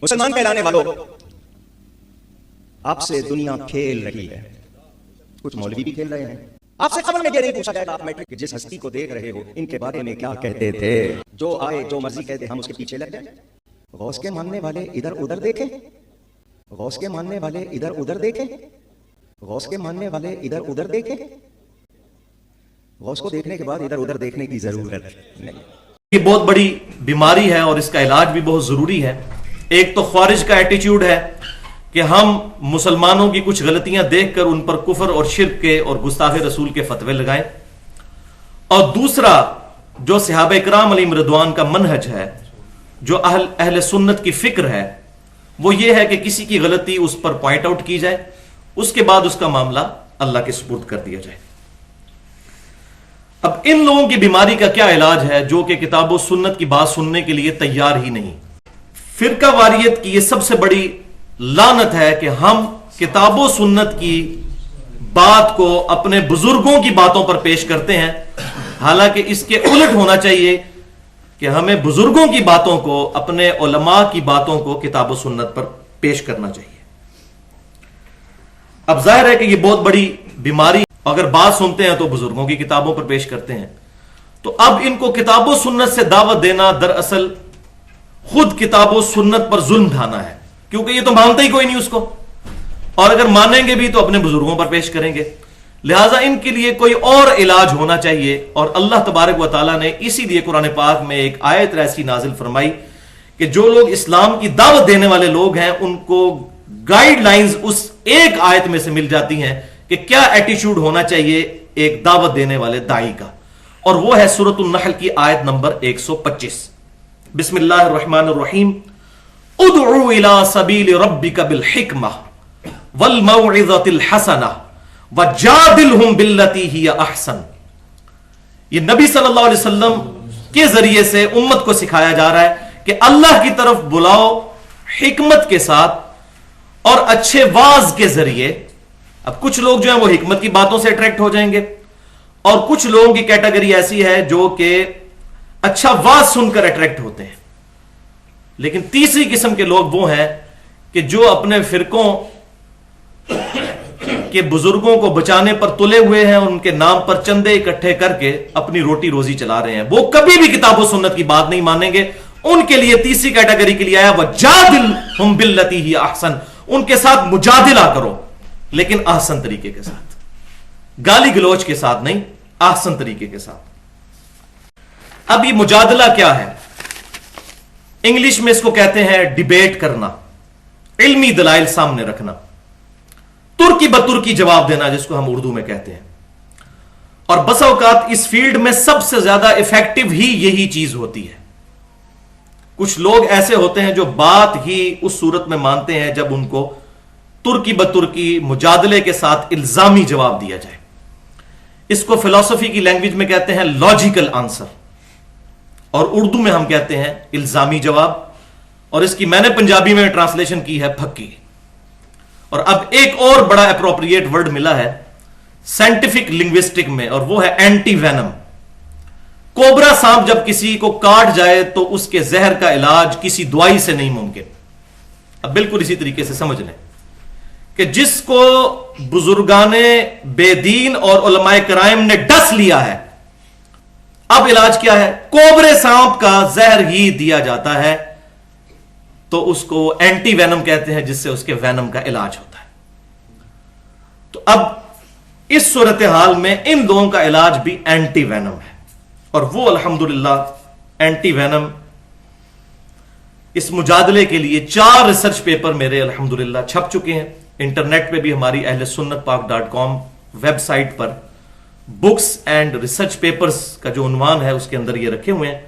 مسلمان کہلانے والوں، آپ سے دنیا کھیل رہی ہے، کچھ مولوی بھی کھیل رہے ہیں۔ آپ سے قبر میں یہ نہیں پوچھا جائے گا آپ میٹرک جس ہستی کو دیکھ رہے ہو ان کے بارے میں کیا کہتے تھے، جو آئے جو مرضی کہتے ہم اس کے پیچھے لگ جائیں۔ غوث کے ماننے والے ادھر ادھر دیکھیں، غوث کے ماننے والے ادھر ادھر دیکھیں، غوث کے ماننے والے ادھر ادھر دیکھیں۔ غوث کو دیکھنے کے بعد ادھر ادھر دیکھنے کی ضرورت نہیں۔ یہ بہت بڑی بیماری ہے اور اس کا علاج بھی بہت ضروری ہے۔ ایک تو خوارج کا ایٹیچیوڈ ہے کہ ہم مسلمانوں کی کچھ غلطیاں دیکھ کر ان پر کفر اور شرک کے اور گستاخ رسول کے فتوے لگائیں، اور دوسرا جو صحابہ کرام علیہم رضوان کا منہج ہے، جو اہل سنت کی فکر ہے، وہ یہ ہے کہ کسی کی غلطی اس پر پوائنٹ آؤٹ کی جائے، اس کے بعد اس کا معاملہ اللہ کے سپرد کر دیا جائے۔ اب ان لوگوں کی بیماری کا کیا علاج ہے جو کہ کتاب و سنت کی بات سننے کے لیے تیار ہی نہیں؟ فرقہ واریت کی یہ سب سے بڑی لعنت ہے کہ ہم کتاب و سنت کی بات کو اپنے بزرگوں کی باتوں پر پیش کرتے ہیں، حالانکہ اس کے الٹ ہونا چاہیے کہ ہمیں بزرگوں کی باتوں کو، اپنے علماء کی باتوں کو کتاب و سنت پر پیش کرنا چاہیے۔ اب ظاہر ہے کہ یہ بہت بڑی بیماری، اگر بات سنتے ہیں تو بزرگوں کی کتابوں پر پیش کرتے ہیں، تو اب ان کو کتاب و سنت سے دعوت دینا دراصل خود کتاب و سنت پر ظلم ڈھانا ہے، کیونکہ یہ تو مانتا ہی کوئی نہیں اس کو، اور اگر مانیں گے بھی تو اپنے بزرگوں پر پیش کریں گے۔ لہٰذا ان کے لیے کوئی اور علاج ہونا چاہیے، اور اللہ تبارک و تعالیٰ نے اسی لیے قرآن پاک میں ایک آیت ایسی نازل فرمائی کہ جو لوگ اسلام کی دعوت دینے والے لوگ ہیں ان کو گائیڈ لائنز اس ایک آیت میں سے مل جاتی ہیں کہ کیا ایٹیچیوڈ ہونا چاہیے ایک دعوت دینے والے داعی کا، اور وہ ہے سورۃ النحل کی آیت نمبر 125۔ بسم اللہ الرحمن الرحیم، ادعو الی سبیل ربک بالحکمہ والموعظۃ الحسنہ وجادلہم باللتی ہی احسن۔ یہ نبی صلی اللہ علیہ وسلم کے ذریعے سے امت کو سکھایا جا رہا ہے کہ اللہ کی طرف بلاؤ حکمت کے ساتھ اور اچھے واعظ کے ذریعے۔ اب کچھ لوگ جو ہیں وہ حکمت کی باتوں سے اٹریکٹ ہو جائیں گے، اور کچھ لوگوں کی کیٹیگری ایسی ہے جو کہ اچھا واعظ سن کر اٹریکٹ ہوتے ہیں، لیکن تیسری قسم کے لوگ وہ ہیں کہ جو اپنے فرقوں کے بزرگوں کو بچانے پر تلے ہوئے ہیں، ان کے نام پر چندے اکٹھے کر کے اپنی روٹی روزی چلا رہے ہیں، وہ کبھی بھی کتاب و سنت کی بات نہیں مانیں گے۔ ان کے لیے تیسری کیٹیگری کے لیے آیا وَجَادِلْهُمْ بِالَّتِي هِيَ أَحْسَنُ، ان کے ساتھ مجادلہ کرو لیکن احسن طریقے کے ساتھ، گالی گلوچ کے ساتھ نہیں، احسن طریقے کے ساتھ۔ اب یہ مجادلہ کیا ہے؟ انگلش میں اس کو کہتے ہیں ڈیبیٹ کرنا، علمی دلائل سامنے رکھنا، ترکی بترکی جواب دینا جس کو ہم اردو میں کہتے ہیں، اور بسا اوقات اس فیلڈ میں سب سے زیادہ افیکٹو ہی یہی چیز ہوتی ہے۔ کچھ لوگ ایسے ہوتے ہیں جو بات ہی اس صورت میں مانتے ہیں جب ان کو ترکی بترکی مجادلے کے ساتھ الزامی جواب دیا جائے۔ اس کو فلسفی کی لینگویج میں کہتے ہیں لاجیکل آنسر، اور اردو میں ہم کہتے ہیں الزامی جواب، اور اس کی میں نے پنجابی میں ٹرانسلیشن کی ہے پھکی۔ اور اب ایک اور بڑا اپروپریٹ ورڈ ملا ہے سائنٹیفک لنگوسٹک میں، اور وہ ہے اینٹی وینم۔ کوبرا سانپ جب کسی کو کاٹ جائے تو اس کے زہر کا علاج کسی دوائی سے نہیں ممکن۔ اب بالکل اسی طریقے سے سمجھ لیں کہ جس کو بزرگان بے دین اور علماء کرام نے ڈس لیا ہے، اب علاج کیا ہے؟ کوبرے سانپ کا زہر ہی دیا جاتا ہے، تو اس کو اینٹی وینم کہتے ہیں، جس سے اس کے وینم کا علاج ہوتا ہے۔ تو اب اس صورتحال میں ان لوگوں کا علاج بھی اینٹی وینم ہے، اور وہ الحمدللہ اینٹی وینم اس مجادلے کے لیے 4 ریسرچ پیپر میرے الحمدللہ چھپ چکے ہیں۔ انٹرنیٹ پہ بھی ہماری اہل سنت پاک .com ویب سائٹ پر بکس اینڈ ریسرچ پیپرز کا جو عنوان ہے اس کے اندر یہ رکھے ہوئے ہیں،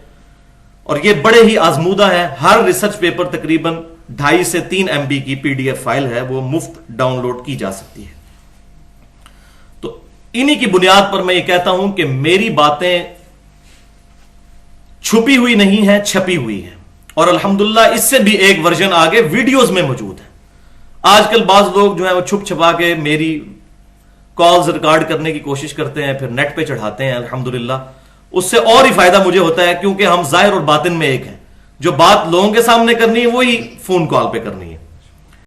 اور یہ بڑے ہی آزمودہ ہیں۔ ہر ریسرچ پیپر تقریباً 2.5 سے 3 MB کی PDF فائل ہے، وہ مفت ڈاؤن لوڈ کی جا سکتی ہے۔ تو انہی کی بنیاد پر میں یہ کہتا ہوں کہ میری باتیں چھپی ہوئی نہیں ہیں، چھپی ہوئی ہیں، اور الحمدللہ اس سے بھی ایک ورژن آگے ویڈیوز میں موجود ہے۔ آج کل بعض لوگ جو ہیں وہ چھپ چھپا کے میری کالز ریکارڈ کرنے کی کوشش کرتے ہیں، پھر نیٹ پہ چڑھاتے ہیں۔ الحمدللہ اس سے اور ہی فائدہ مجھے ہوتا ہے، کیونکہ ہم ظاہر اور باطن میں ایک ہیں۔ جو بات لوگوں کے سامنے کرنی ہے وہی فون کال پہ کرنی ہے.